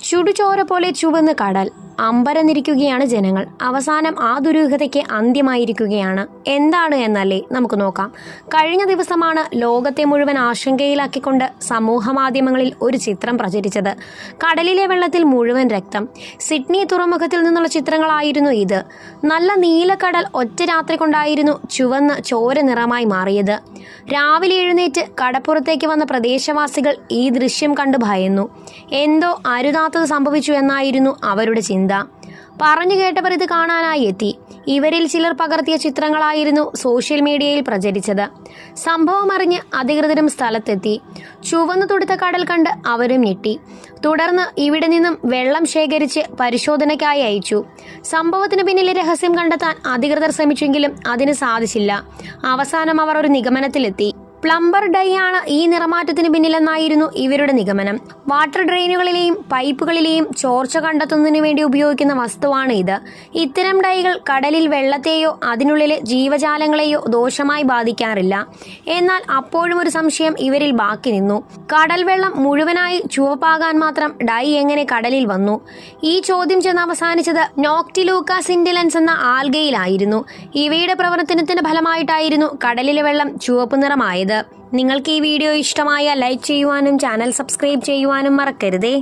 ചുടുചോര പോലെ ചുവന്ന് കടൽ അമ്പരന്നിരിക്കുകയാണ് ജനങ്ങൾ. അവസാനം ആ ദുരൂഹതയ്ക്ക് അന്ത്യമായിരിക്കുകയാണ്. എന്താണ് എന്നല്ലേ നമുക്ക് നോക്കാം. കഴിഞ്ഞ ദിവസമാണ് ലോകത്തെ മുഴുവൻ ആശങ്കയിലാക്കിക്കൊണ്ട് സമൂഹ മാധ്യമങ്ങളിൽ ഒരു ചിത്രം പ്രചരിച്ചത്. കടലിലെ വെള്ളത്തിൽ മുഴുവൻ രക്തം. സിഡ്നി തുറമുഖത്തിൽ നിന്നുള്ള ചിത്രങ്ങളായിരുന്നു ഇത്. നല്ല നീലക്കടൽ ഒറ്റ രാത്രി കൊണ്ടായിരുന്നു ചുവന്ന് ചോര നിറമായി മാറിയത്. രാവിലെ എഴുന്നേറ്റ് കടപ്പുറത്തേക്ക് വന്ന പ്രദേശവാസികൾ ഈ ദൃശ്യം കണ്ട് ഭയന്നു. എന്തോ അരുതാത്തത് സംഭവിച്ചു എന്നായിരുന്നു അവരുടെ ചിന്ത. പറഞ്ഞു കേട്ടവർ ഇത് കാണാനായി എത്തി. ഇവരിൽ ചിലർ പകർത്തിയ ചിത്രങ്ങളായിരുന്നു സോഷ്യൽ മീഡിയയിൽ പ്രചരിച്ചത്. സംഭവം അറിഞ്ഞ് അധികൃതരും സ്ഥലത്തെത്തി. ചുവന്നു തുടുത്ത കടൽ കണ്ട് അവരും ഞെട്ടി. തുടർന്ന് ഇവിടെ നിന്നും വെള്ളം ശേഖരിച്ച് പരിശോധനയ്ക്കായി അയച്ചു. സംഭവത്തിന് പിന്നിലെ രഹസ്യം കണ്ടെത്താൻ അധികൃതർ ശ്രമിച്ചെങ്കിലും അതിന് സാധിച്ചില്ല. അവസാനം അവർ ഒരു നിഗമനത്തിലെത്തി. പ്ലംബർ ഡൈ ആണ് ഈ നിറമാറ്റത്തിന് പിന്നിലെന്നായിരുന്നു ഇവരുടെ നിഗമനം. വാട്ടർ ഡ്രെയിനുകളിലെയും പൈപ്പുകളിലെയും ചോർച്ച കണ്ടെത്തുന്നതിന് വേണ്ടി ഉപയോഗിക്കുന്ന വസ്തുവാണ് ഇത്. ഇത്തരം ഡൈകൾ കടലിൽ വെള്ളത്തെയോ അതിനുള്ളിലെ ജീവജാലങ്ങളെയോ ദോഷമായി ബാധിക്കാറില്ല. എന്നാൽ അപ്പോഴും ഒരു സംശയം ഇവരിൽ ബാക്കി നിന്നു. കടൽ വെള്ളം മുഴുവനായി ചുവപ്പാകാൻ മാത്രം ഡൈ എങ്ങനെ കടലിൽ വന്നു? ഈ ചോദ്യം ചെന്ന് അവസാനിച്ചത് നോക്ടിലൂക്ക സിൻഡിലൻസ് എന്ന ആൽഗയിലായിരുന്നു. ഇവയുടെ പ്രവർത്തനത്തിന്റെ ഫലമായിട്ടായിരുന്നു കടലിലെ വെള്ളം ചുവപ്പ് നിറമായത്. നിങ്ങൾക്ക് ഈ വീഡിയോ ഇഷ്ടമായ ലൈക്ക് ചെയ്യുവാനും ചാനൽ സബ്സ്ക്രൈബ് ചെയ്യുവാനും മറക്കരുതേ.